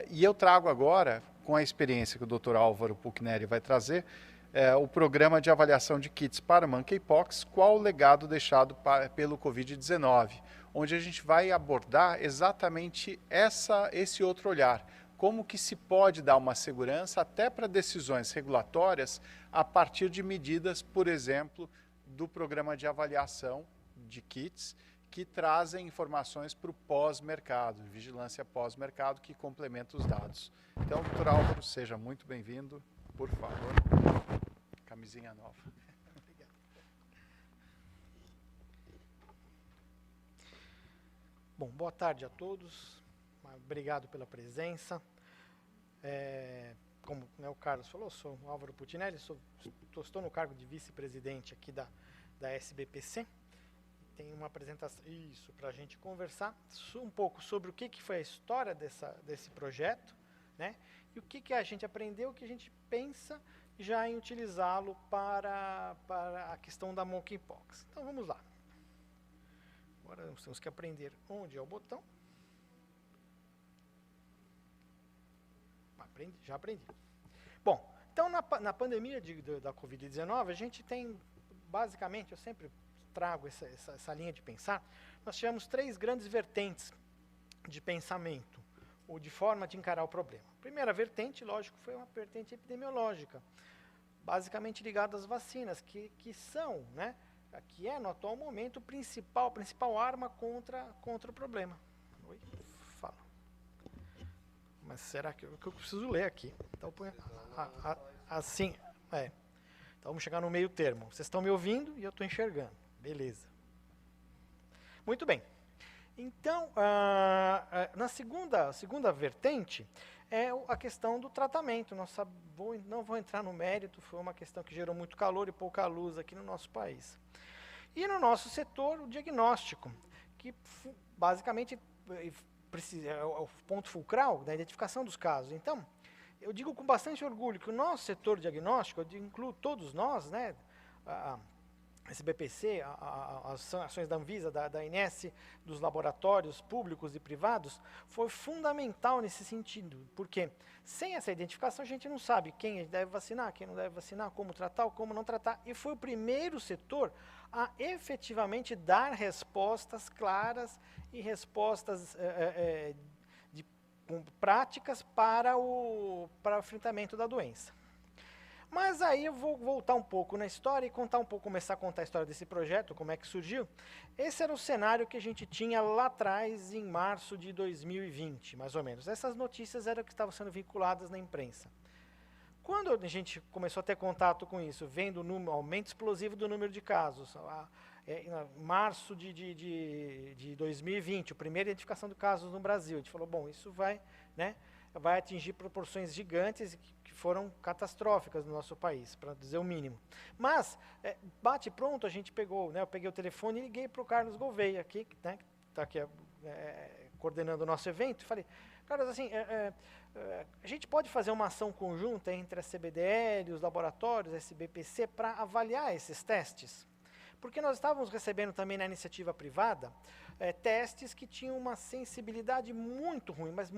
E eu trago agora, com a experiência que o Dr. Álvaro Pucneri vai trazer, o programa de avaliação de kits para monkeypox, qual o legado deixado pelo Covid-19, onde a gente vai abordar exatamente esse outro olhar, como que se pode dar uma segurança até para decisões regulatórias a partir de medidas, por exemplo, do programa de avaliação de kits, que trazem informações para o pós-mercado, vigilância pós-mercado, que complementa os dados. Então, doutor Álvaro, seja muito bem-vindo, por favor. Camisinha nova. Obrigado. Bom, boa tarde a todos. Obrigado pela presença. Como o Carlos falou, sou o Álvaro Pucneri, estou no cargo de vice-presidente aqui da SBPC. Tem uma apresentação para a gente conversar um pouco sobre o que foi a história desse projeto, né? E o que a gente aprendeu, o que a gente pensa já em utilizá-lo para a questão da monkeypox. Então vamos lá. Agora nós temos que aprender onde é o botão. Já aprendi. Bom, então na pandemia da Covid-19, a gente tem, basicamente, eu sempre trago essa linha de pensar, nós tivemos 3 grandes vertentes de pensamento, ou de forma de encarar o problema. A primeira vertente, lógico, foi uma vertente epidemiológica, basicamente ligada às vacinas, que são, né, que é, no atual momento, a principal arma contra o problema. Oi? Fala. Mas será que eu preciso ler aqui? Então, põe assim, Então, vamos chegar no meio termo. Vocês estão me ouvindo e eu estou enxergando. Beleza. Muito bem. Então, na segunda vertente é a questão do tratamento. Não vou entrar no mérito, foi uma questão que gerou muito calor e pouca luz aqui no nosso país. E no nosso setor, o diagnóstico, que basicamente é o ponto fulcral da identificação dos casos. Então, eu digo com bastante orgulho que o nosso setor diagnóstico, eu incluo todos nós, né, SBPC, as ações da Anvisa, da INS, dos laboratórios públicos e privados, foi fundamental nesse sentido, porque sem essa identificação a gente não sabe quem deve vacinar, quem não deve vacinar, como tratar ou como não tratar, e foi o primeiro setor a efetivamente dar respostas claras e respostas práticas para o enfrentamento da doença. Mas aí eu vou voltar um pouco na história e começar a contar a história desse projeto, como é que surgiu. Esse era o cenário que a gente tinha lá atrás, em março de 2020, mais ou menos. Essas notícias eram que estavam sendo vinculadas na imprensa. Quando a gente começou a ter contato com isso, vendo o aumento explosivo do número de casos, em março de 2020, a primeira identificação de casos no Brasil, a gente falou, bom, isso vai atingir proporções gigantes que foram catastróficas no nosso país, para dizer o mínimo. Mas, bate pronto, a gente pegou, eu peguei o telefone e liguei para o Carlos Gouveia, aqui, que está aqui coordenando o nosso evento, e falei, Carlos, assim, a gente pode fazer uma ação conjunta entre a CBDL, os laboratórios, a SBPC, para avaliar esses testes? Porque nós estávamos recebendo também na iniciativa privada testes que tinham uma sensibilidade muito ruim, mas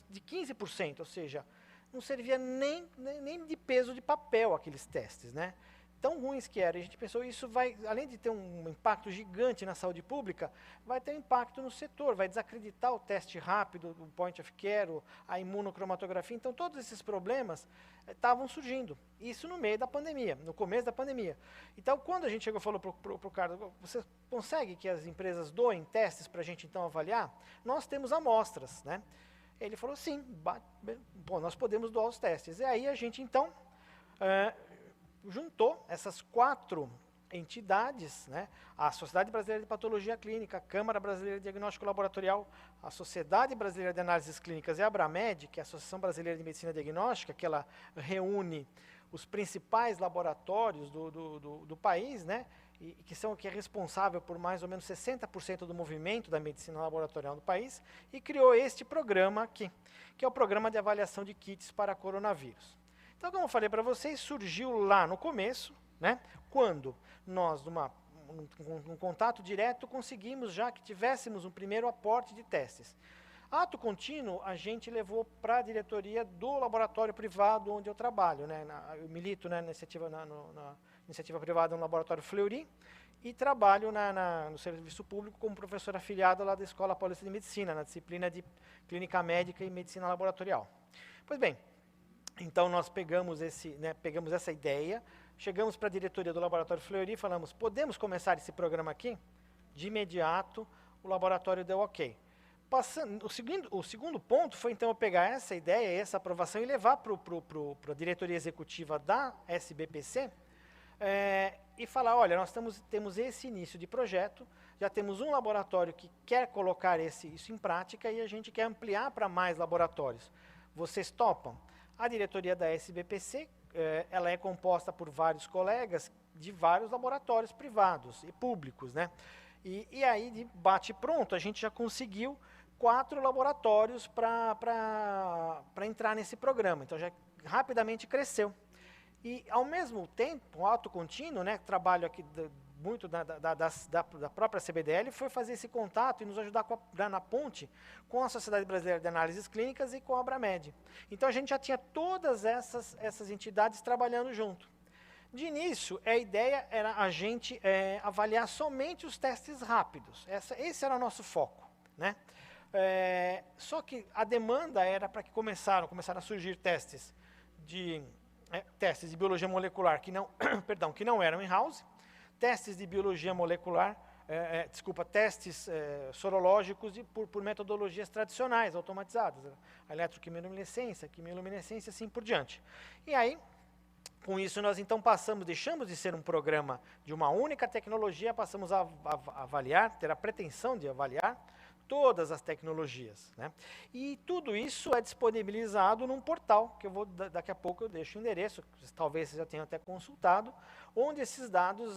de 15%, ou seja, não servia nem de peso de papel aqueles testes, né? Tão ruins que eram. E a gente pensou, isso vai, além de ter um impacto gigante na saúde pública, vai ter um impacto no setor, vai desacreditar o teste rápido, o point of care, a imunocromatografia. Então, todos esses problemas estavam surgindo. Isso no meio da pandemia, no começo da pandemia. Então, quando a gente chegou e falou para o Carlos, você consegue que as empresas doem testes para a gente, então, avaliar? Nós temos amostras, né? Ele falou, sim, bom, nós podemos doar os testes. E aí a gente, então, juntou essas 4 entidades, né? A Sociedade Brasileira de Patologia Clínica, a Câmara Brasileira de Diagnóstico Laboratorial, a Sociedade Brasileira de Análises Clínicas e a Abramed, que é a Associação Brasileira de Medicina Diagnóstica, que ela reúne os principais laboratórios do país, né? E que é responsável por mais ou menos 60% do movimento da medicina laboratorial no país, e criou este programa aqui, que é o Programa de Avaliação de Kits para Coronavírus. Então, como eu falei para vocês, surgiu lá no começo, né, quando nós, num contato direto, conseguimos já que tivéssemos um primeiro aporte de testes. Ato contínuo, a gente levou para a diretoria do laboratório privado onde eu trabalho, né? Eu milito, né, na iniciativa privada no laboratório Fleury e trabalho no serviço público como professor afiliado lá da Escola Paulista de Medicina, na disciplina de Clínica Médica e Medicina Laboratorial. Pois bem, então nós pegamos essa ideia, chegamos para a diretoria do laboratório Fleury e falamos, podemos começar esse programa aqui? De imediato, o laboratório deu ok. O segundo ponto foi, então, eu pegar essa ideia, essa aprovação e levar para a diretoria executiva da SBPC e falar, olha, nós temos esse início de projeto, já temos um laboratório que quer colocar isso em prática e a gente quer ampliar para mais laboratórios. Vocês topam? A diretoria da SBPC, ela é composta por vários colegas de vários laboratórios privados e públicos, né? E aí, de bate pronto, a gente já conseguiu 4 laboratórios para entrar nesse programa. Então, já rapidamente cresceu. E, ao mesmo tempo, o Ato Contínuo, né, trabalho aqui muito da própria CBDL, foi fazer esse contato e nos ajudar na ponte com a Sociedade Brasileira de Análises Clínicas e com a Abramed. Então, a gente já tinha todas essas entidades trabalhando junto. De início, a ideia era a gente avaliar somente os testes rápidos. Esse era o nosso foco, né? Só que a demanda era para que começaram a surgir testes de biologia molecular que não eram in-house, testes de biologia molecular, testes sorológicos por metodologias tradicionais, automatizadas, a eletroquimiluminescência, quimiluminescência, assim por diante. E aí, com isso, nós então deixamos de ser um programa de uma única tecnologia, passamos a avaliar, ter a pretensão de avaliar todas as tecnologias, né? E tudo isso é disponibilizado num portal, que daqui a pouco eu deixo o endereço, talvez vocês já tenham até consultado, onde esses dados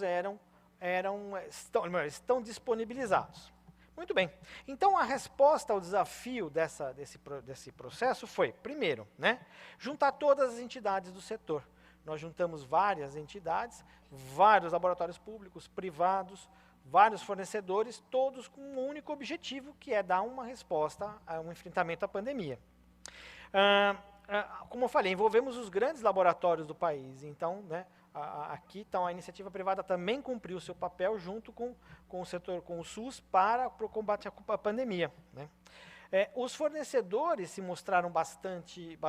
estão disponibilizados. Muito bem. Então, a resposta ao desafio desse processo foi, primeiro, né, juntar todas as entidades do setor. Nós juntamos várias entidades, vários laboratórios públicos, privados, vários fornecedores, todos com um único objetivo, que é dar uma resposta a um enfrentamento à pandemia. Como eu falei, envolvemos os grandes laboratórios do país, então, né, aqui então, a iniciativa privada também cumpriu o seu papel junto com o setor, com o SUS, para o combate à pandemia, né. Os fornecedores se mostraram bastante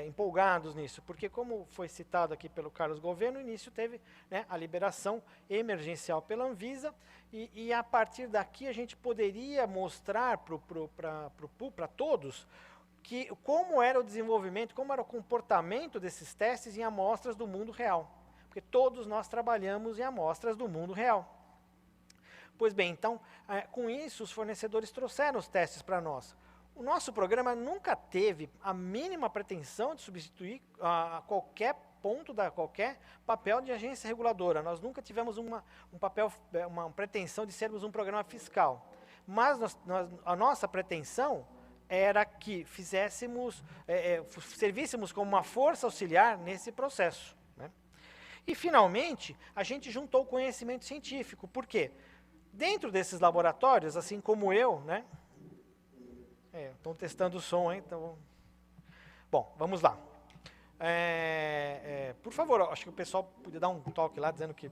empolgados nisso, porque, como foi citado aqui pelo Carlos Gouveia, no início teve, né, a liberação emergencial pela Anvisa, e a partir daqui a gente poderia mostrar para todos como era o desenvolvimento, como era o comportamento desses testes em amostras do mundo real, porque todos nós trabalhamos em amostras do mundo real. Pois bem, então, com isso, os fornecedores trouxeram os testes para nós. O nosso programa nunca teve a mínima pretensão de substituir qualquer ponto, qualquer papel de agência reguladora. Nós nunca tivemos uma pretensão de sermos um programa fiscal. Mas a nossa pretensão era que servíssemos como uma força auxiliar nesse processo, né? E, finalmente, a gente juntou o conhecimento científico. Por quê? Dentro desses laboratórios, assim como eu, né? Estão testando o som, hein? Então, bom, vamos lá. Por favor, acho que o pessoal podia dar um toque lá, dizendo que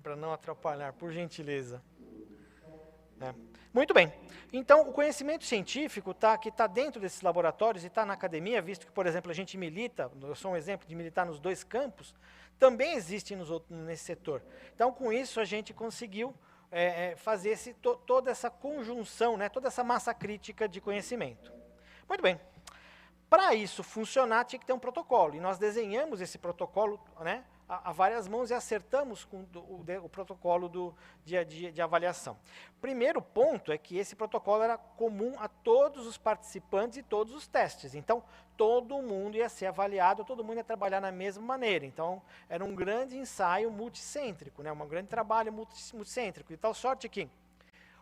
para não atrapalhar, por gentileza. Muito bem. Então, o conhecimento científico que está dentro desses laboratórios e está na academia, visto que, por exemplo, a gente milita, eu sou um exemplo de militar nos 2 campos, também existe nesse setor. Então, com isso, a gente conseguiu fazer toda essa conjunção, né, toda essa massa crítica de conhecimento. Muito bem. Para isso funcionar, tinha que ter um protocolo. E nós desenhamos esse protocolo, né, a várias mãos e acertamos com o protocolo de avaliação. Primeiro ponto é que esse protocolo era comum a todos os participantes e todos os testes. Então, todo mundo ia ser avaliado, todo mundo ia trabalhar na mesma maneira. Então, era um grande ensaio multicêntrico, né, um grande trabalho multicêntrico. De tal sorte que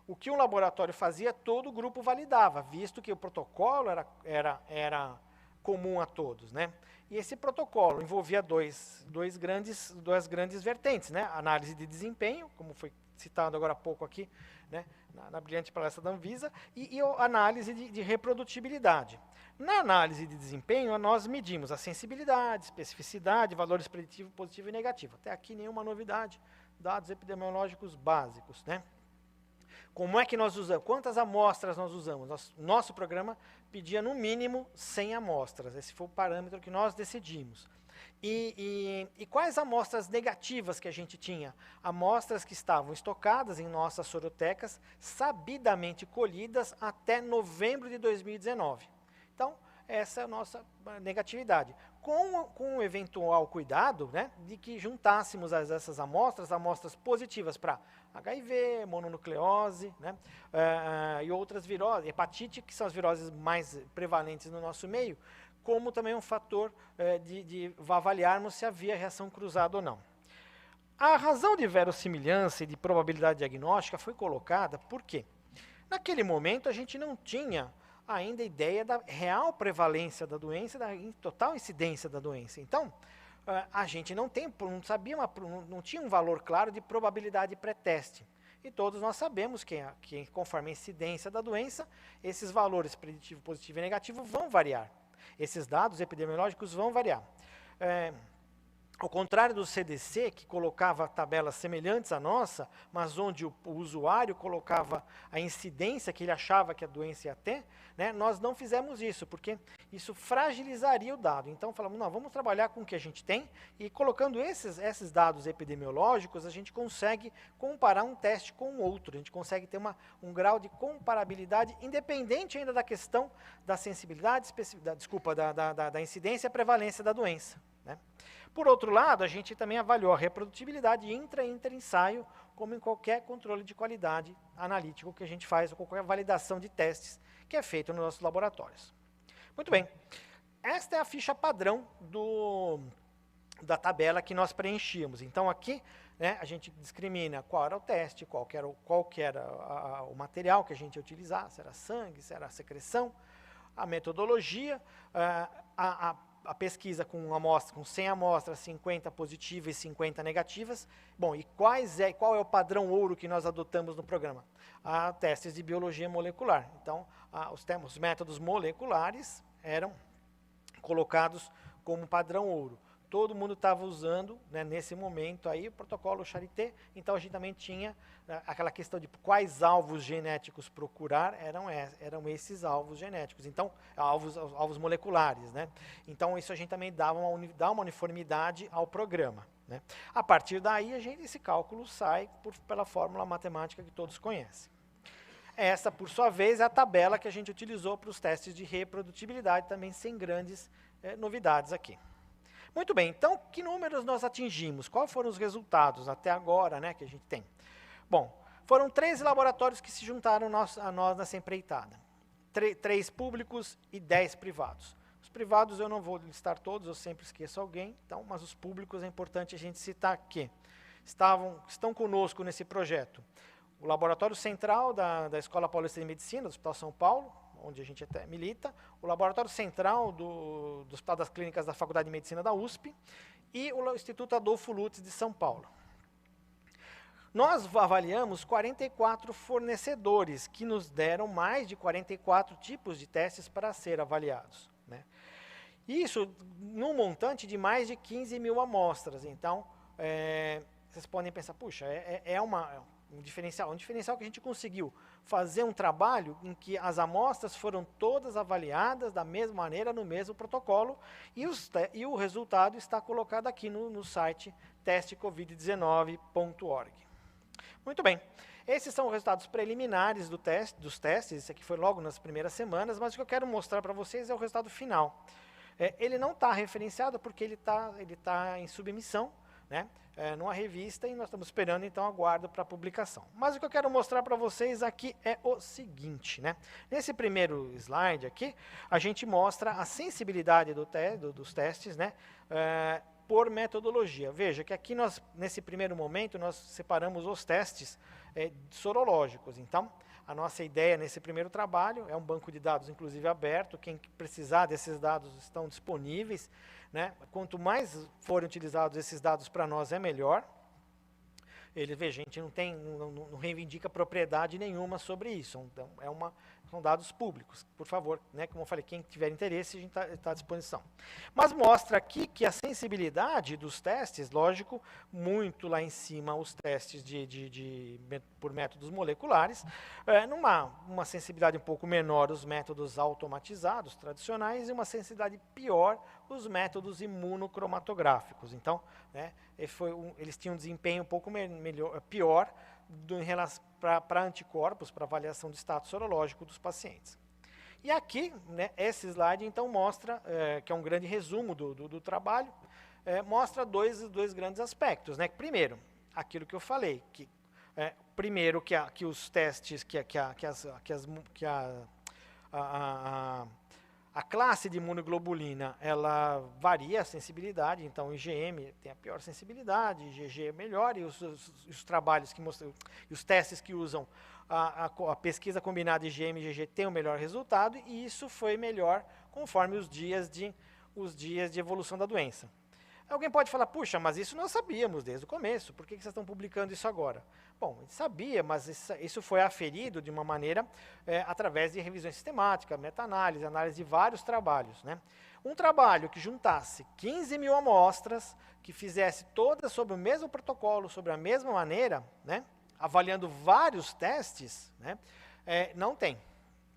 o que um laboratório fazia, todo o grupo validava, visto que o protocolo era comum a todos, né? E esse protocolo envolvia duas grandes vertentes, né? Análise de desempenho, como foi citado agora há pouco aqui, né, na brilhante palestra da Anvisa, e a análise de reprodutibilidade. Na análise de desempenho, nós medimos a sensibilidade, especificidade, valores preditivos, positivo e negativo. Até aqui nenhuma novidade, dados epidemiológicos básicos, né? Como é que nós usamos? Quantas amostras nós usamos? Nosso programa pedia no mínimo 100 amostras. Esse foi o parâmetro que nós decidimos. E quais amostras negativas que a gente tinha? Amostras que estavam estocadas em nossas sorotecas, sabidamente colhidas até novembro de 2019. Então, essa é a nossa negatividade. Com o eventual cuidado, né, de que juntássemos essas amostras positivas para HIV, mononucleose, né, e outras viroses, hepatite, que são as viroses mais prevalentes no nosso meio, como também um fator de avaliarmos se havia reação cruzada ou não. A razão de verossimilhança e de probabilidade diagnóstica foi colocada porque, naquele momento, a gente não tinha ainda ideia da real prevalência da doença, da total incidência da doença. Então, a gente não sabia, não tinha um valor claro de probabilidade pré-teste. E todos nós sabemos que conforme a incidência da doença, esses valores preditivo, positivo e negativo vão variar. Esses dados epidemiológicos vão variar. Ao contrário do CDC, que colocava tabelas semelhantes à nossa, mas onde o usuário colocava a incidência que ele achava que a doença ia ter, né, nós não fizemos isso, porque isso fragilizaria o dado. Então, falamos, não, vamos trabalhar com o que a gente tem, e colocando esses dados epidemiológicos, a gente consegue comparar um teste com o outro, a gente consegue ter um grau de comparabilidade, independente ainda da questão da sensibilidade, da incidência e prevalência da doença, né? Por outro lado, a gente também avaliou a reprodutibilidade intra-ensaio, como em qualquer controle de qualidade analítico que a gente faz, ou qualquer validação de testes que é feito nos nossos laboratórios. Muito bem, esta é a ficha padrão da tabela que nós preenchíamos. Então aqui, né, a gente discrimina qual era o teste, qual que era o material que a gente ia utilizar, se era sangue, se era secreção, a metodologia, a pesquisa com 100 amostras, 50 positivas e 50 negativas. Bom, e qual é o padrão ouro que nós adotamos no programa? Testes de biologia molecular. Então, os métodos moleculares eram colocados como padrão ouro. Todo mundo estava usando, né, nesse momento aí, o protocolo Charité, então a gente também tinha aquela questão de quais alvos genéticos procurar, eram esses alvos genéticos, então, alvos moleculares, né? Então, isso a gente também dá uma uniformidade ao programa, né? A partir daí, esse cálculo sai pela fórmula matemática que todos conhecem. Essa, por sua vez, é a tabela que a gente utilizou para os testes de reprodutibilidade, também sem grandes novidades aqui. Muito bem, então, que números nós atingimos? Quais foram os resultados até agora, né, que a gente tem? Bom, foram 13 laboratórios que se juntaram a nós nessa empreitada. 3 públicos e 10 privados. Os privados eu não vou listar todos, eu sempre esqueço alguém, então, mas os públicos é importante a gente citar aqui. Estão conosco nesse projeto o Laboratório Central da Escola Paulista de Medicina, do Hospital São Paulo, onde a gente até milita, o Laboratório Central do Hospital das Clínicas da Faculdade de Medicina da USP e o Instituto Adolfo Lutz de São Paulo. Nós avaliamos 44 fornecedores, que nos deram mais de 44 tipos de testes para ser avaliados, né? Isso num montante de mais de 15 mil amostras. Então, vocês podem pensar, puxa, um diferencial que a gente conseguiu fazer um trabalho em que as amostras foram todas avaliadas da mesma maneira, no mesmo protocolo, e o resultado está colocado aqui no site testecovid19.org. Muito bem, esses são os resultados preliminares dos testes, esse aqui foi logo nas primeiras semanas, mas o que eu quero mostrar para vocês é o resultado final. Ele não está referenciado porque ele tá em submissão, né, numa revista, e nós estamos esperando, então, aguardo para a publicação. Mas o que eu quero mostrar para vocês aqui é o seguinte, né? Nesse primeiro slide aqui, a gente mostra a sensibilidade dos testes, né, por metodologia. Veja que aqui nesse primeiro momento, nós separamos os testes sorológicos. Então, a nossa ideia nesse primeiro trabalho é um banco de dados, inclusive, aberto. Quem precisar desses dados estão disponíveis, né? Quanto mais forem utilizados esses dados para nós, é melhor. Ele, veja, a gente não reivindica propriedade nenhuma sobre isso, então são dados públicos, por favor, né, como eu falei, quem tiver interesse, a gente está à disposição. Mas mostra aqui que a sensibilidade dos testes, lógico, muito lá em cima os testes por métodos moleculares, uma sensibilidade um pouco menor os métodos automatizados, tradicionais, e uma sensibilidade pior os métodos imunocromatográficos. Então, né, eles tinham um desempenho um pouco pior para anticorpos, para avaliação do status sorológico dos pacientes. E aqui, né, esse slide então mostra, que é um grande resumo do trabalho, mostra dois grandes aspectos, né? Primeiro, aquilo que eu falei, primeiro que os testes, a classe de imunoglobulina, ela varia a sensibilidade, então o IgM tem a pior sensibilidade, IgG é melhor, e os trabalhos que mostram, os testes que usam a pesquisa combinada IgM e IgG tem o melhor resultado, e isso foi melhor conforme os dias de evolução da doença. Alguém pode falar, puxa, mas isso nós sabíamos desde o começo, por que vocês estão publicando isso agora? Bom, a gente sabia, mas isso foi aferido de uma maneira através de revisões sistemáticas, meta-análise, análise de vários trabalhos, né? Um trabalho que juntasse 15 mil amostras, que fizesse todas sobre o mesmo protocolo, sobre a mesma maneira, né? Avaliando vários testes, né? Não tem.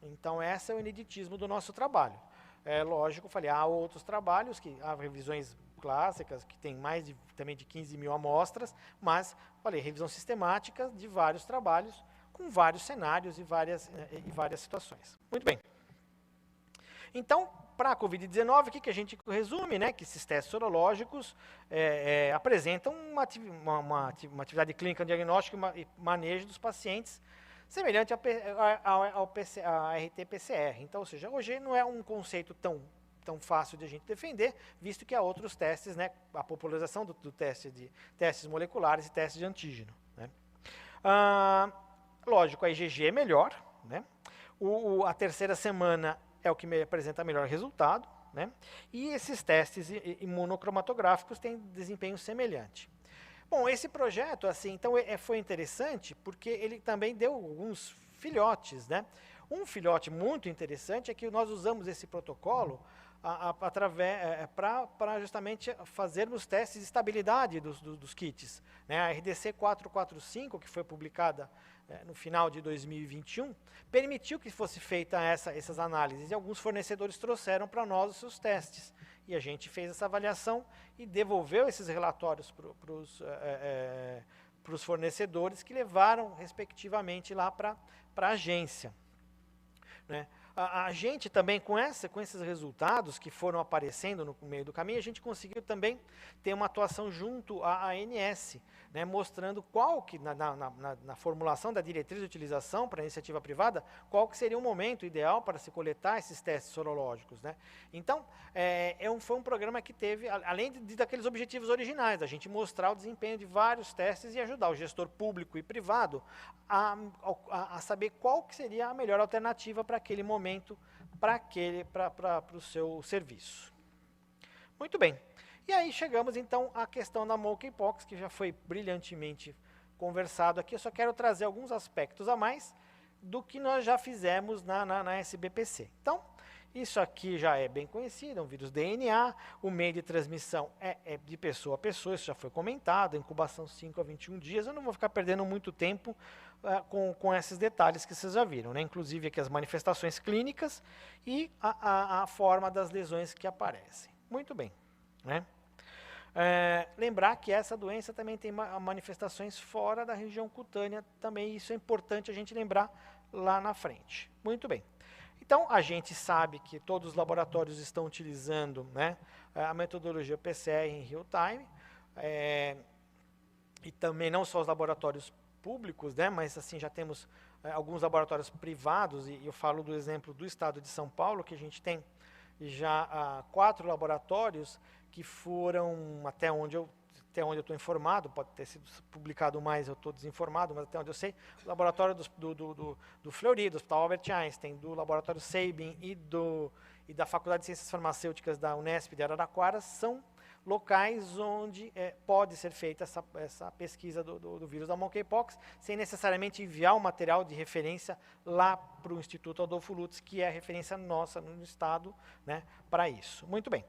Então, esse é o ineditismo do nosso trabalho. Lógico, falei, há outros trabalhos, há revisões clássicas, que tem também de 15 mil amostras, mas, falei, revisão sistemática de vários trabalhos, com vários cenários e várias situações. Muito bem. Então, para a Covid-19, o que a gente resume, né? Que esses testes sorológicos apresentam uma atividade clínica, diagnóstico e manejo dos pacientes semelhante a RT-PCR. Então, ou seja, hoje não é um conceito tão fácil de a gente defender, visto que há outros testes, né, a popularização do teste de testes moleculares e testes de antígeno, né. Lógico, a IgG é melhor, né, a terceira semana é o que me apresenta melhor resultado, né, e esses testes imunocromatográficos têm desempenho semelhante. Bom, esse projeto, assim, então, foi interessante porque ele também deu alguns filhotes, né. Um filhote muito interessante é que nós usamos esse protocolo para justamente fazermos testes de estabilidade dos kits, né? A RDC 445, que foi publicada no final de 2021, permitiu que fosse feita essas análises, e alguns fornecedores trouxeram para nós os seus testes. E a gente fez essa avaliação e devolveu esses relatórios para os fornecedores, que levaram, respectivamente, lá para a agência, né? A gente também, com esses resultados que foram aparecendo no meio do caminho, a gente conseguiu também ter uma atuação junto à ANS, né, mostrando qual que, na formulação da diretriz de utilização para a iniciativa privada, qual que seria o momento ideal para se coletar esses testes sorológicos, né? Então, foi um programa que teve, além daqueles objetivos originais, a gente mostrar o desempenho de vários testes e ajudar o gestor público e privado a saber qual que seria a melhor alternativa para aquele momento, para o seu serviço. Muito bem. E aí chegamos então à questão da monkeypox, que já foi brilhantemente conversado aqui. Eu só quero trazer alguns aspectos a mais do que nós já fizemos na SBPC. Então, isso aqui já é bem conhecido, é um vírus DNA, o meio de transmissão é de pessoa a pessoa, isso já foi comentado, incubação 5 a 21 dias, eu não vou ficar perdendo muito tempo com esses detalhes que vocês já viram, né? Inclusive aqui as manifestações clínicas e a forma das lesões que aparecem. Muito bem, né? Lembrar que essa doença também tem manifestações fora da região cutânea, também isso é importante a gente lembrar lá na frente. Muito bem. Então, a gente sabe que todos os laboratórios estão utilizando, né, a metodologia PCR em real time, e também não só os laboratórios públicos, né, mas assim já temos alguns laboratórios privados, e eu falo do exemplo do estado de São Paulo, que a gente tem já 4 laboratórios que foram, até onde eu estou informado, pode ter sido publicado mais, eu estou desinformado, mas até onde eu sei, o laboratório do Fleury, do Hospital Albert Einstein, do laboratório Sabin e da Faculdade de Ciências Farmacêuticas da Unesp de Araraquara são locais onde pode ser feita essa pesquisa do vírus da monkeypox, sem necessariamente enviar o material de referência lá para o Instituto Adolfo Lutz, que é a referência nossa no estado, né, para isso. Muito bem.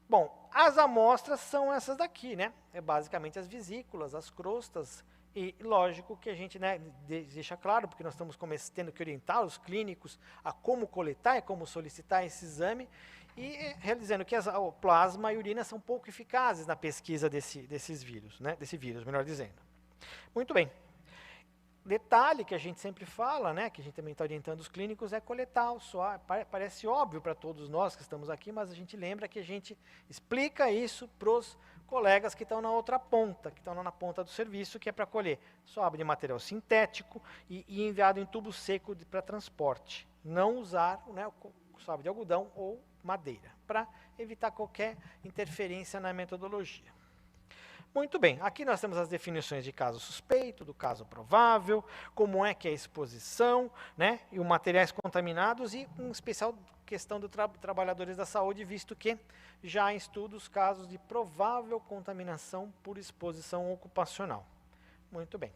Bom, as amostras são essas daqui, né? É basicamente as vesículas, as crostas, e lógico que a gente, né, deixa claro, porque nós estamos tendo que orientar os clínicos a como coletar e como solicitar esse exame, e realizando que o plasma e a urina são pouco eficazes na pesquisa desses vírus, né? Desse vírus, melhor dizendo. Muito bem. Detalhe que a gente sempre fala, né, que a gente também está orientando os clínicos, é coletar o suor. Parece óbvio para todos nós que estamos aqui, mas a gente lembra que a gente explica isso para os colegas que estão na outra ponta, que estão na ponta do serviço, que é para colher suave de material sintético e enviado em tubo seco para transporte. Não usar, né, o suave de algodão ou madeira, para evitar qualquer interferência na metodologia. Muito bem, aqui nós temos as definições de caso suspeito, do caso provável, como é que é a exposição, né, e os materiais contaminados e, em especial, questão dos trabalhadores da saúde, visto que já há em estudos casos de provável contaminação por exposição ocupacional. Muito bem.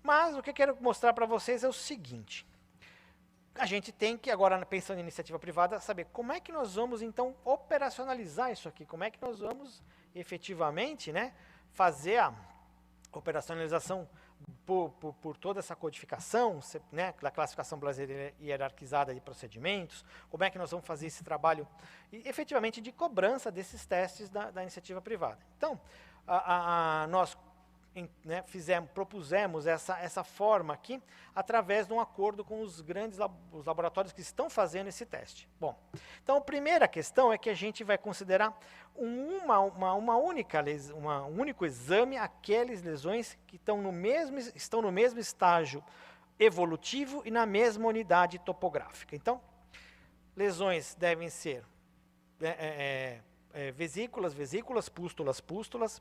Mas o que eu quero mostrar para vocês é o seguinte. A gente tem que, agora pensando em iniciativa privada, saber como é que nós vamos, então, operacionalizar isso aqui, como é que nós vamos efetivamente, né, fazer a operacionalização por toda essa codificação, né, da classificação brasileira hierarquizada de procedimentos, como é que nós vamos fazer esse trabalho, efetivamente, de cobrança desses testes da iniciativa privada. Então, nós propusemos essa forma aqui, através de um acordo com os grandes os laboratórios que estão fazendo esse teste. Bom, então a primeira questão é que a gente vai considerar um único exame aquelas lesões que estão no mesmo estágio evolutivo e na mesma unidade topográfica. Então, lesões devem ser vesículas, pústulas,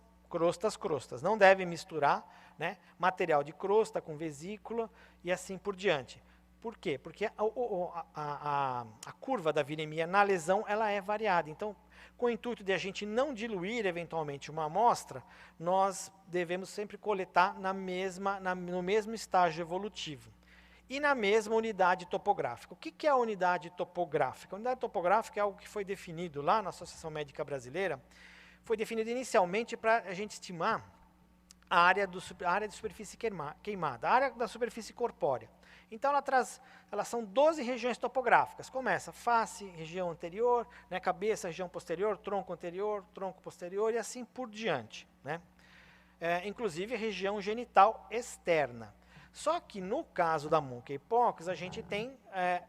crostas. Não deve misturar, né, material de crosta com vesícula e assim por diante. Por quê? Porque a curva da viremia na lesão ela é variada. Então, com o intuito de a gente não diluir eventualmente uma amostra, nós devemos sempre coletar no mesmo estágio evolutivo e na mesma unidade topográfica. O que é a unidade topográfica? A unidade topográfica é algo que foi definido lá na Associação Médica Brasileira. Foi definido inicialmente para a gente estimar a área de superfície queimada, a área da superfície corpórea. Então, elas são 12 regiões topográficas. Começa face, região anterior, né, cabeça, região posterior, tronco anterior, tronco posterior e assim por diante, né? Inclusive, região genital externa. Só que, no caso da monkeypox, a gente tem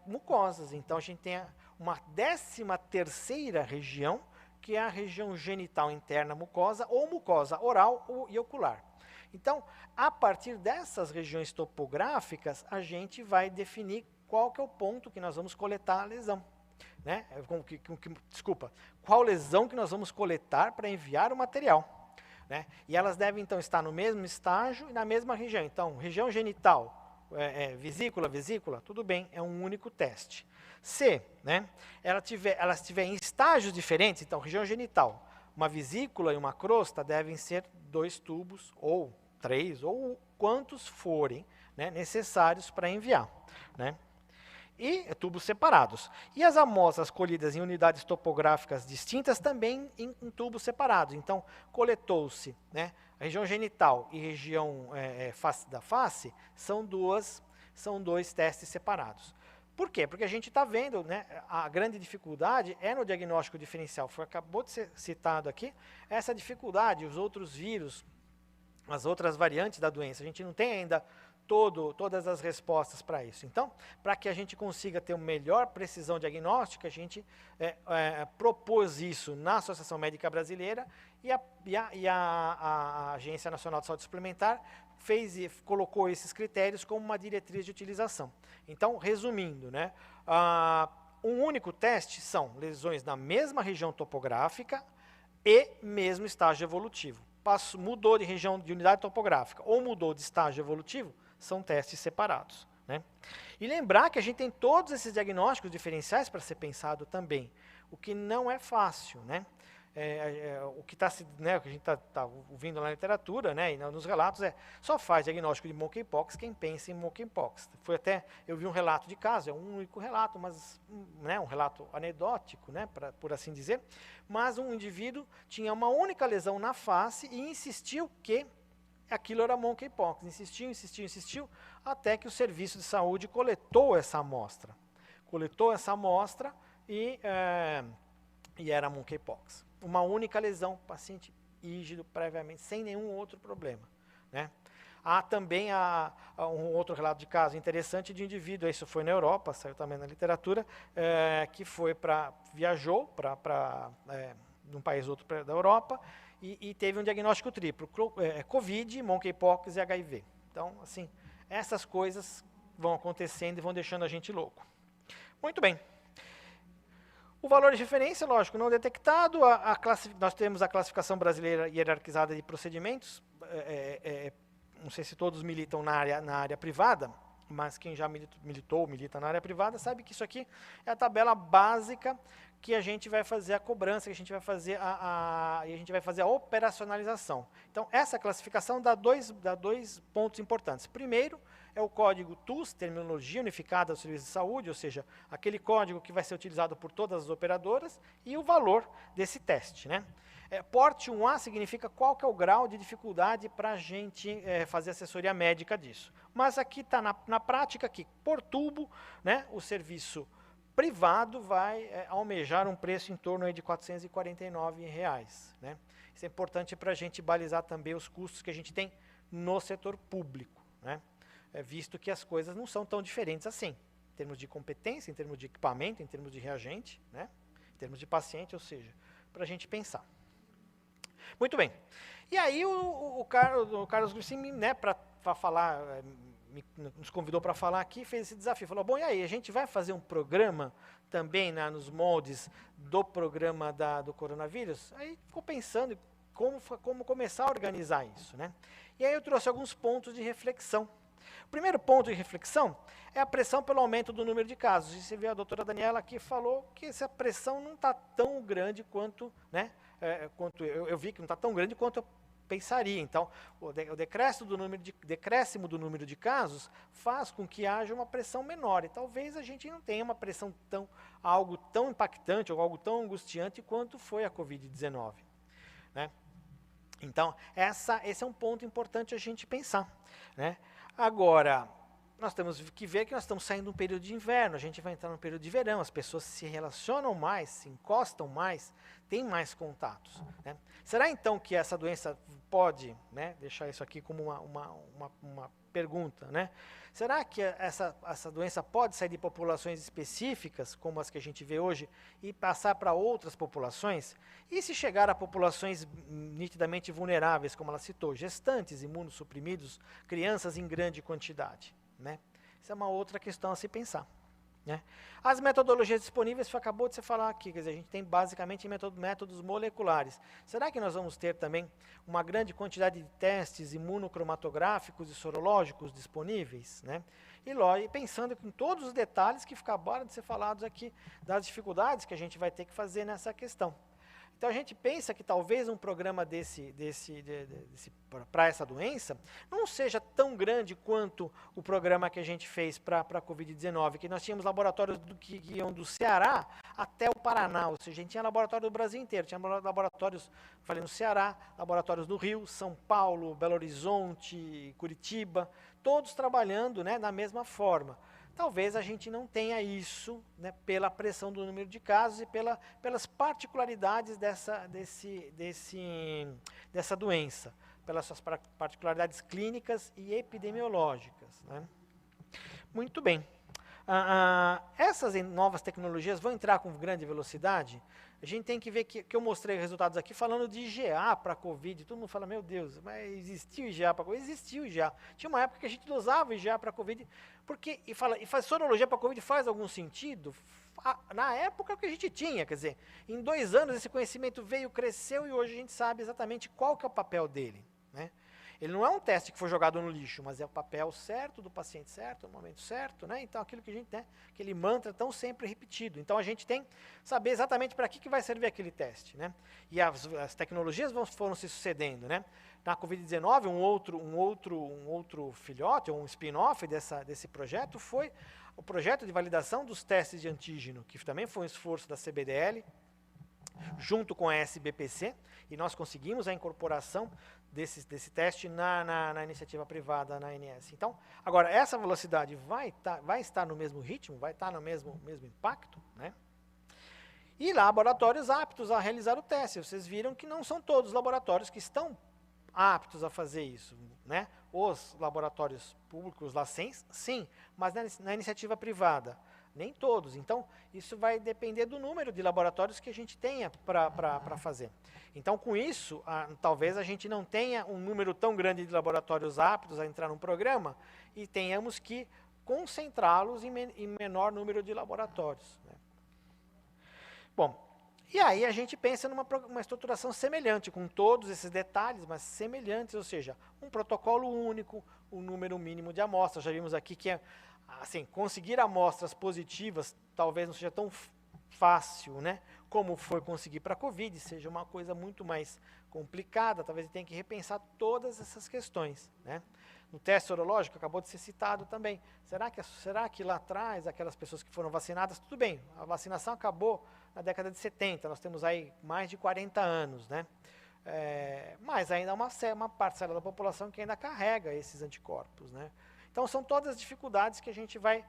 mucosas. Então, a gente tem uma 13ª região, que é a região genital interna mucosa, ou mucosa oral e ocular. Então, a partir dessas regiões topográficas, a gente vai definir qual que é o ponto que nós vamos coletar a lesão. Né? Desculpa, qual lesão que nós vamos coletar para enviar o material. Né? E elas devem, então, estar no mesmo estágio e na mesma região. Então, região genital, vesícula, tudo bem, é um único teste. Se, né, elas tiverem em estágios diferentes, então, região genital, uma vesícula e uma crosta devem ser 2 tubos, ou 3, ou quantos forem, né, necessários para enviar. Né? E tubos separados. E as amostras colhidas em unidades topográficas distintas também em tubos separados. Então, coletou-se, né, a região genital e região da face, são 2 testes separados. Por quê? Porque a gente está vendo, né, a grande dificuldade é no diagnóstico diferencial. Acabou de ser citado aqui, essa dificuldade, os outros vírus, as outras variantes da doença. A gente não tem ainda todas as respostas para isso. Então, para que a gente consiga ter uma melhor precisão diagnóstica, a gente propôs isso na Associação Médica Brasileira e a Agência Nacional de Saúde Suplementar colocou esses critérios como uma diretriz de utilização. Então, resumindo, né, um único teste são lesões na mesma região topográfica e mesmo estágio evolutivo. Mudou de região de unidade topográfica ou mudou de estágio evolutivo, são testes separados. Né? E lembrar que a gente tem todos esses diagnósticos diferenciais para ser pensado também, o que não é fácil. Né? o que né, o que a gente está ouvindo na literatura, né, e nos relatos só faz diagnóstico de monkeypox quem pensa em monkeypox. Eu vi um relato de caso, é um único relato, mas né, um relato anedótico, né, por assim dizer, mas um indivíduo tinha uma única lesão na face e insistiu que aquilo era monkeypox. Insistiu, até que o serviço de saúde coletou essa amostra. E era monkeypox. Uma única lesão, paciente rígido previamente, sem nenhum outro problema, né? Há também um outro relato de caso interessante de indivíduo, isso foi na Europa, saiu também na literatura, que viajou para um país outro da Europa e teve um diagnóstico triplo, Covid, monkeypox e HIV. Então, assim, essas coisas vão acontecendo e vão deixando a gente louco. Muito bem. O valor de referência, lógico, não detectado. Nós temos a classificação brasileira hierarquizada de procedimentos. Não sei se todos militam na área privada, mas quem já milita na área privada, sabe que isso aqui é a tabela básica que a gente vai fazer a cobrança, que a gente vai fazer a operacionalização. Então, essa classificação dá dois pontos importantes. Primeiro, é o código TUS, Terminologia Unificada do Serviço de Saúde, ou seja, aquele código que vai ser utilizado por todas as operadoras, e o valor desse teste, né? Porte 1A significa qual que é o grau de dificuldade para a gente fazer assessoria médica disso. Mas aqui está na prática que, por tubo, né, o serviço privado vai almejar um preço em torno aí de R$ 449. Né? Isso é importante para a gente balizar também os custos que a gente tem no setor público, né? Visto que as coisas não são tão diferentes assim, em termos de competência, em termos de equipamento, em termos de reagente, né? Em termos de paciente, ou seja, para a gente pensar. Muito bem. E aí o Carlos Grissini, né, para falar, nos convidou para falar aqui, fez esse desafio. Falou, bom, e aí, a gente vai fazer um programa também nos moldes do programa do coronavírus? Aí ficou pensando em como começar a organizar isso, né? E aí eu trouxe alguns pontos de reflexão. O primeiro ponto de reflexão é a pressão pelo aumento do número de casos. E você vê a doutora Daniela aqui falou que essa pressão não está tão grande quanto, né, eu vi que não está tão grande quanto eu pensaria. Então, o decréscimo do número de casos faz com que haja uma pressão menor. E talvez a gente não tenha uma pressão algo tão impactante ou algo tão angustiante quanto foi a Covid-19, né? Então, esse é um ponto importante a gente pensar, né? Agora, nós temos que ver que nós estamos saindo de um período de inverno, a gente vai entrar num período de verão, as pessoas se relacionam mais, se encostam mais, têm mais contatos, né? Será então que essa doença pode, né, deixar isso aqui como uma pergunta, né? Será que essa doença pode sair de populações específicas, como as que a gente vê hoje, e passar para outras populações? E se chegar a populações nitidamente vulneráveis, como ela citou, gestantes, imunossuprimidos, crianças em grande quantidade, né? Isso é uma outra questão a se pensar, né? As metodologias disponíveis, acabou de se falar aqui, quer dizer, a gente tem basicamente métodos moleculares. Será que nós vamos ter também uma grande quantidade de testes imunocromatográficos e sorológicos disponíveis, né? E pensando em todos os detalhes que acabaram de ser falados aqui, das dificuldades que a gente vai ter que fazer nessa questão. Então a gente pensa que talvez um programa para essa doença não seja tão grande quanto o programa que a gente fez para a Covid-19, que nós tínhamos laboratórios que iam do Ceará até o Paraná, ou seja, a gente tinha laboratório do Brasil inteiro, tinha laboratórios, falei no Ceará, laboratórios no Rio, São Paulo, Belo Horizonte, Curitiba, todos trabalhando, né, da mesma forma. Talvez a gente não tenha isso, né, pela pressão do número de casos e pelas particularidades dessa doença, pelas suas particularidades clínicas e epidemiológicas, né? Muito bem. Essas novas tecnologias vão entrar com grande velocidade. A gente tem que ver que eu mostrei resultados aqui falando de IgA para a Covid. Todo mundo fala, meu Deus, mas existiu IgA para a Covid? Existiu IgA. Tinha uma época que a gente usava IgA para a Covid, e faz sorologia para a Covid faz algum sentido? Na época que a gente tinha, quer dizer, em 2 anos esse conhecimento veio, cresceu e hoje a gente sabe exatamente qual que é o papel dele, né? Ele não é um teste que foi jogado no lixo, mas é o papel certo, do paciente certo, no momento certo, né? Então, aquilo que a gente, né, aquele mantra tão sempre repetido. Então, a gente tem que saber exatamente para que vai servir aquele teste, né? E as tecnologias foram se sucedendo, né? Na Covid-19, um outro filhote, um spin-off desse projeto foi o projeto de validação dos testes de antígeno, que também foi um esforço da CBDL, junto com a SBPC, e nós conseguimos a incorporação desse teste na iniciativa privada, na ANS. Então, agora, essa velocidade vai estar no mesmo ritmo, vai estar no mesmo impacto, né? E laboratórios aptos a realizar o teste. Vocês viram que não são todos os laboratórios que estão aptos a fazer isso, né? Os laboratórios públicos, LACENS, sim, mas na iniciativa privada, nem todos. Então, isso vai depender do número de laboratórios que a gente tenha para fazer. Então, com isso, talvez a gente não tenha um número tão grande de laboratórios aptos a entrar num programa e tenhamos que concentrá-los em menor número de laboratórios, né? Bom, e aí a gente pensa numa estruturação semelhante, com todos esses detalhes, mas semelhantes, ou seja, um protocolo único, um número mínimo de amostras. Já vimos aqui que assim, conseguir amostras positivas talvez não seja tão fácil, né, como foi conseguir para a Covid, seja uma coisa muito mais complicada, talvez tenha que repensar todas essas questões, né? No teste sorológico, acabou de ser citado também, será que lá atrás, aquelas pessoas que foram vacinadas, tudo bem, a vacinação acabou na década de 70, nós temos aí mais de 40 anos, né? Mas ainda há uma parcela da população que ainda carrega esses anticorpos, né? Então, são todas as dificuldades que a gente vai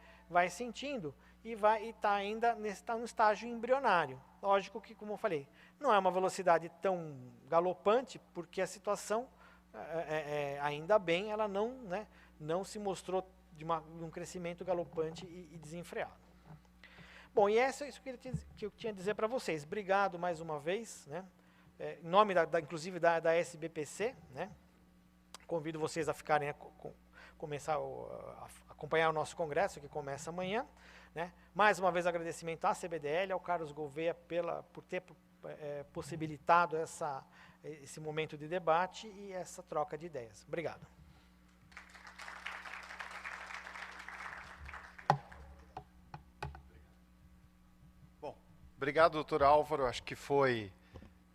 sentindo e está ainda no estágio embrionário. Lógico que, como eu falei, não é uma velocidade tão galopante, porque a situação, ainda bem, ela não se mostrou de um crescimento galopante e desenfreado. Bom, e é isso que eu tinha a dizer para vocês. Obrigado mais uma vez, né? Em nome, inclusive, da SBPC, né? Convido vocês a ficarem começar a acompanhar o nosso congresso, que começa amanhã, né? Mais uma vez agradecimento à CBDL, ao Carlos Gouveia por ter possibilitado esse momento de debate e essa troca de ideias. Obrigado. Bom, obrigado, doutor Álvaro. Acho que foi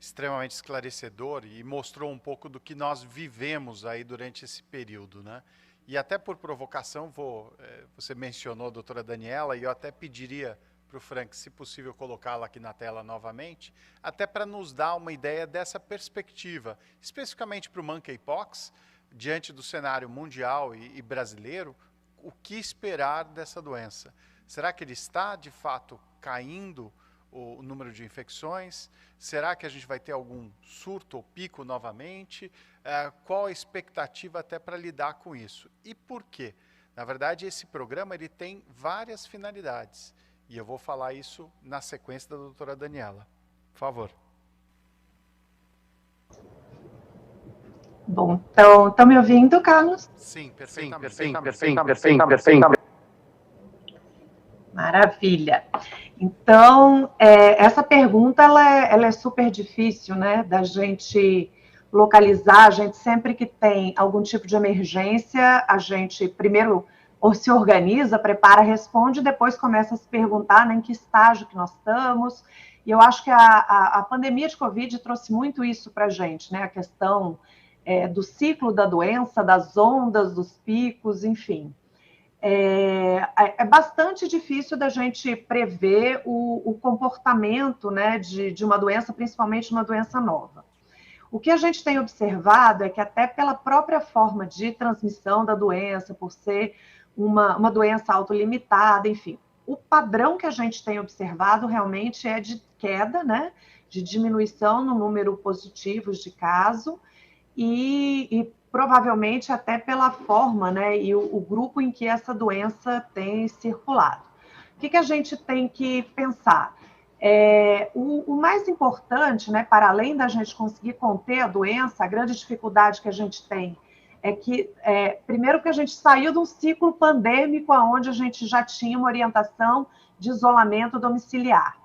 extremamente esclarecedor e mostrou um pouco do que nós vivemos aí durante esse período, né? E até por provocação, você mencionou a doutora Daniela, e eu até pediria para o Frank, se possível, colocá-la aqui na tela novamente, até para nos dar uma ideia dessa perspectiva, especificamente para o monkeypox, diante do cenário mundial e brasileiro, o que esperar dessa doença? Será que ele está, de fato, caindo o número de infecções? Será que a gente vai ter algum surto ou pico novamente? Qual a expectativa até para lidar com isso? E por quê? Na verdade, esse programa ele tem várias finalidades. E eu vou falar isso na sequência da doutora Daniela. Por favor. Bom, então, estão me ouvindo, Carlos? Sim, perfeitamente. Perfeitamente. Maravilha. Então, essa pergunta ela é super difícil, né, da gente localizar. A gente sempre que tem algum tipo de emergência, a gente primeiro se organiza, prepara, responde, e depois começa a se perguntar, né, em que estágio que nós estamos. E eu acho que a pandemia de Covid trouxe muito isso para a gente, né, a questão do ciclo da doença, das ondas, dos picos, enfim. É bastante difícil da gente prever o comportamento, né, de uma doença, principalmente uma doença nova. O que a gente tem observado é que até pela própria forma de transmissão da doença, por ser uma doença autolimitada, enfim, o padrão que a gente tem observado realmente é de queda, né, de diminuição no número positivo de caso e provavelmente até pela forma, né, e o grupo em que essa doença tem circulado. O que a gente tem que pensar? O mais importante, né, para além da gente conseguir conter a doença, a grande dificuldade que a gente tem é que, primeiro, que a gente saiu de um ciclo pandêmico onde a gente já tinha uma orientação de isolamento domiciliar.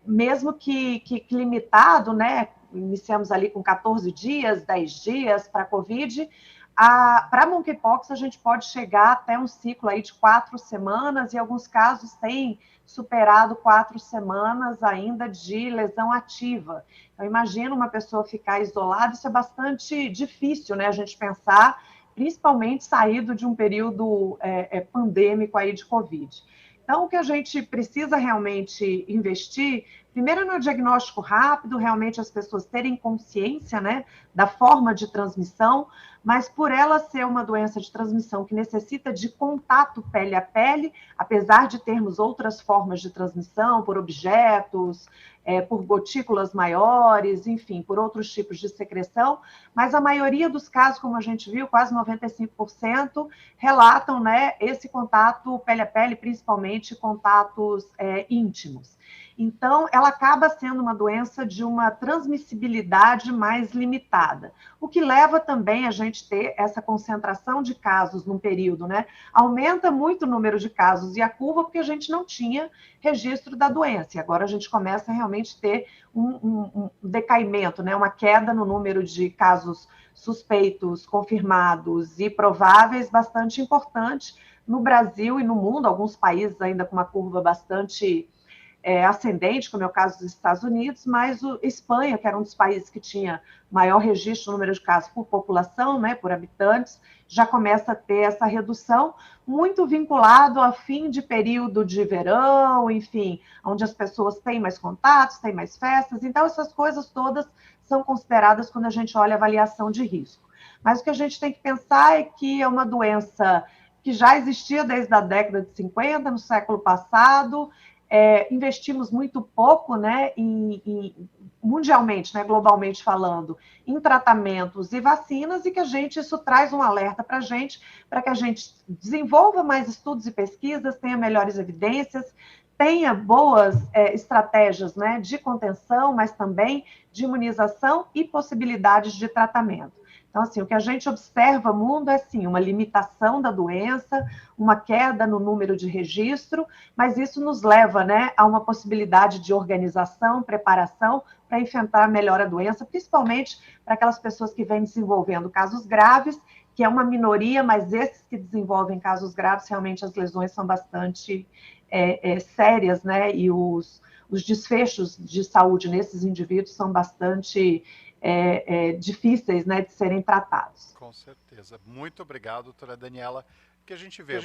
Mesmo que limitado, né, iniciamos ali com 14 dias, 10 dias para a Covid. Para monkeypox, a gente pode chegar até um ciclo aí de 4 semanas, e em alguns casos tem superado 4 semanas ainda de lesão ativa. Então, imagina uma pessoa ficar isolada, isso é bastante difícil, né? A gente pensar, principalmente saído de um período pandêmico aí de Covid. Então, o que a gente precisa realmente investir, primeiro no diagnóstico rápido, realmente as pessoas terem consciência, né, da forma de transmissão, mas por ela ser uma doença de transmissão que necessita de contato pele a pele, apesar de termos outras formas de transmissão, por objetos, por gotículas maiores, enfim, por outros tipos de secreção, mas a maioria dos casos, como a gente viu, quase 95%, relatam, né, esse contato pele a pele, principalmente contatos íntimos. Então, ela acaba sendo uma doença de uma transmissibilidade mais limitada, o que leva também a gente ter essa concentração de casos num período, né? Aumenta muito o número de casos e a curva porque a gente não tinha registro da doença, e agora a gente começa a realmente ter um decaimento, né? Uma queda no número de casos suspeitos, confirmados e prováveis bastante importante no Brasil e no mundo, alguns países ainda com uma curva bastante ascendente, como é o caso dos Estados Unidos, mas a Espanha, que era um dos países que tinha maior registro no número de casos por população, né, por habitantes, já começa a ter essa redução, muito vinculado a fim de período de verão, enfim, onde as pessoas têm mais contatos, têm mais festas, então essas coisas todas são consideradas quando a gente olha a avaliação de risco. Mas o que a gente tem que pensar é que é uma doença que já existia desde a década de 50, no século passado. Investimos muito pouco, né, mundialmente, né, globalmente falando, em tratamentos e vacinas, e que isso traz um alerta para que a gente desenvolva mais estudos e pesquisas, tenha melhores evidências, tenha boas estratégias, né, de contenção, mas também de imunização e possibilidades de tratamento. Então, assim, o que a gente observa no mundo é, sim, uma limitação da doença, uma queda no número de registro, mas isso nos leva, né, a uma possibilidade de organização, preparação para enfrentar melhor a doença, principalmente para aquelas pessoas que vêm desenvolvendo casos graves, que é uma minoria, mas esses que desenvolvem casos graves, realmente as lesões são bastante sérias, né, e os desfechos de saúde nesses indivíduos são bastante difíceis, né, de serem tratados. Com certeza. Muito obrigado, doutora Daniela. Que a gente vê,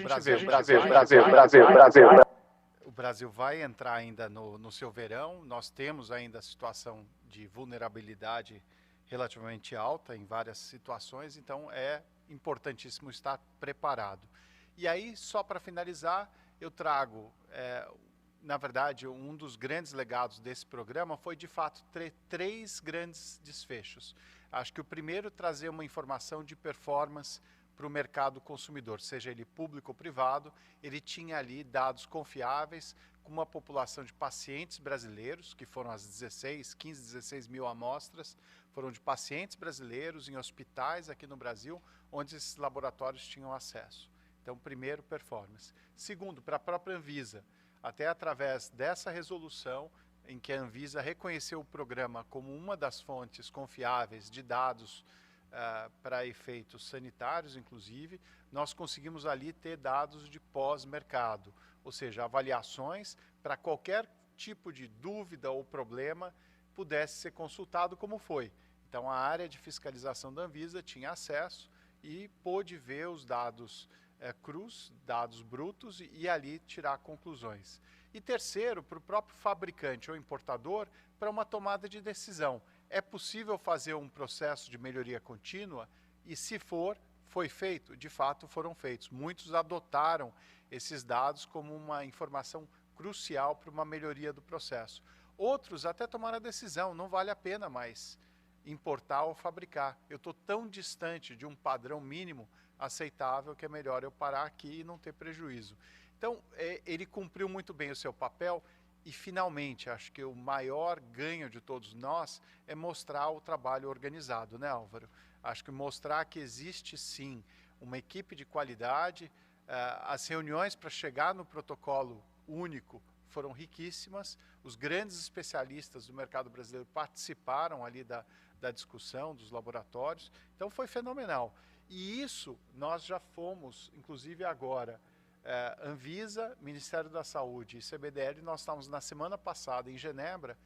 o Brasil vai entrar ainda no seu verão, nós temos ainda a situação de vulnerabilidade relativamente alta em várias situações, então é importantíssimo estar preparado. E aí, só para finalizar, eu trago, na verdade, um dos grandes legados desse programa foi, de fato, três grandes desfechos. Acho que o primeiro, trazer uma informação de performance para o mercado consumidor, seja ele público ou privado. Ele tinha ali dados confiáveis, com uma população de pacientes brasileiros, que foram as 15, 16 mil amostras, foram de pacientes brasileiros em hospitais aqui no Brasil, onde esses laboratórios tinham acesso. Então, primeiro, performance. Segundo, para a própria Anvisa, até através dessa resolução, em que a Anvisa reconheceu o programa como uma das fontes confiáveis de dados para efeitos sanitários, inclusive, nós conseguimos ali ter dados de pós-mercado, ou seja, avaliações para qualquer tipo de dúvida ou problema pudesse ser consultado, como foi. Então, a área de fiscalização da Anvisa tinha acesso e pôde ver os dados crus, dados brutos, e ali tirar conclusões. E terceiro, para o próprio fabricante ou importador, para uma tomada de decisão. É possível fazer um processo de melhoria contínua? E se for, foi feito? De fato, foram feitos. Muitos adotaram esses dados como uma informação crucial para uma melhoria do processo. Outros até tomaram a decisão, não vale a pena mais importar ou fabricar. Eu estou tão distante de um padrão mínimo aceitável que é melhor eu parar aqui e não ter prejuízo. Então, ele cumpriu muito bem o seu papel. E, finalmente, acho que o maior ganho de todos nós é mostrar o trabalho organizado, né, Álvaro? Acho que mostrar que existe, sim, uma equipe de qualidade. As reuniões para chegar no protocolo único foram riquíssimas, os grandes especialistas do mercado brasileiro participaram ali da discussão, dos laboratórios, então foi fenomenal. E isso nós já fomos, inclusive agora, Anvisa, Ministério da Saúde e CBDL, nós estávamos na semana passada em Genebra,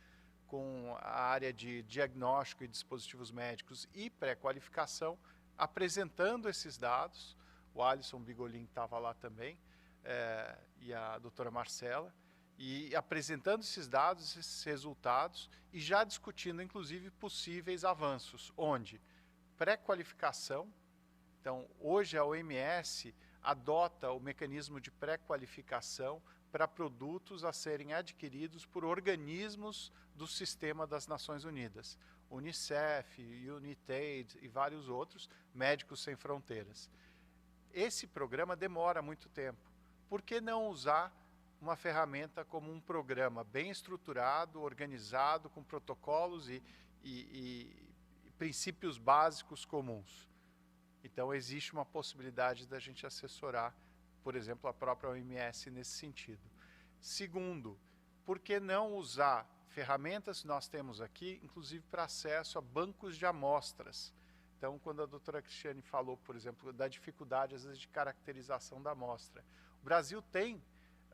com a área de diagnóstico e dispositivos médicos e pré-qualificação, apresentando esses dados. O Alisson Bigolin estava lá também, e a doutora Marcela, e apresentando esses dados, esses resultados, e já discutindo, inclusive, possíveis avanços, onde pré-qualificação. Então, hoje a OMS adota o mecanismo de pré-qualificação para produtos a serem adquiridos por organismos do sistema das Nações Unidas, UNICEF, UNITAID e vários outros, Médicos Sem Fronteiras. Esse programa demora muito tempo. Por que não usar uma ferramenta como um programa bem estruturado, organizado, com protocolos e princípios básicos comuns? Então, existe uma possibilidade da gente assessorar, por exemplo, a própria OMS nesse sentido. Segundo, por que não usar ferramentas que nós temos aqui, inclusive para acesso a bancos de amostras? Então, quando a doutora Cristiane falou, por exemplo, da dificuldade, às vezes, de caracterização da amostra, o Brasil tem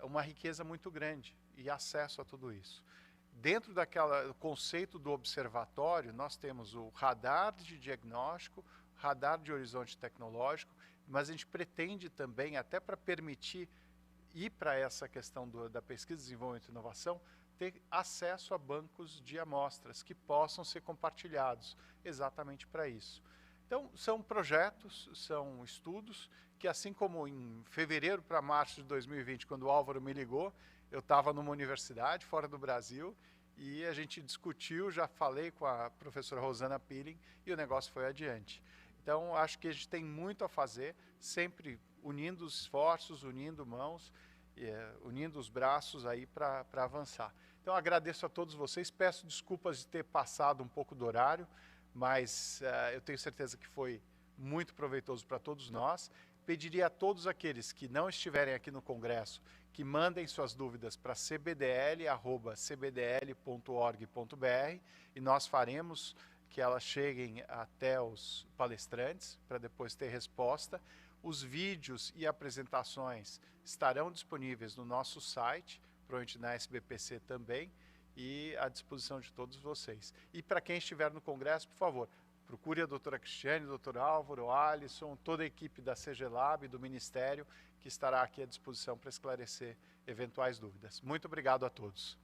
uma riqueza muito grande e acesso a tudo isso. Dentro daquele conceito do observatório, nós temos o radar de diagnóstico, radar de horizonte tecnológico, mas a gente pretende também, até para permitir ir para essa questão da pesquisa, desenvolvimento e inovação, ter acesso a bancos de amostras que possam ser compartilhados, exatamente para isso. Então, são projetos, são estudos, que assim como em fevereiro para março de 2020, quando o Álvaro me ligou, eu estava numa universidade fora do Brasil, e a gente discutiu, já falei com a professora Rosana Pilling, e o negócio foi adiante. Então, acho que a gente tem muito a fazer, sempre unindo os esforços, unindo mãos, unindo os braços aí para avançar. Então, agradeço a todos vocês, peço desculpas de ter passado um pouco do horário, mas eu tenho certeza que foi muito proveitoso para todos nós. Pediria a todos aqueles que não estiverem aqui no Congresso que mandem suas dúvidas para cbdl@cbdl.org.br e nós faremos que elas cheguem até os palestrantes para depois ter resposta. Os vídeos e apresentações estarão disponíveis no nosso site, provavelmente na SBPC também, e à disposição de todos vocês. E para quem estiver no Congresso, por favor, procure a doutora Cristiane, o doutor Álvaro, o Alisson, toda a equipe da CGLab, do Ministério, que estará aqui à disposição para esclarecer eventuais dúvidas. Muito obrigado a todos.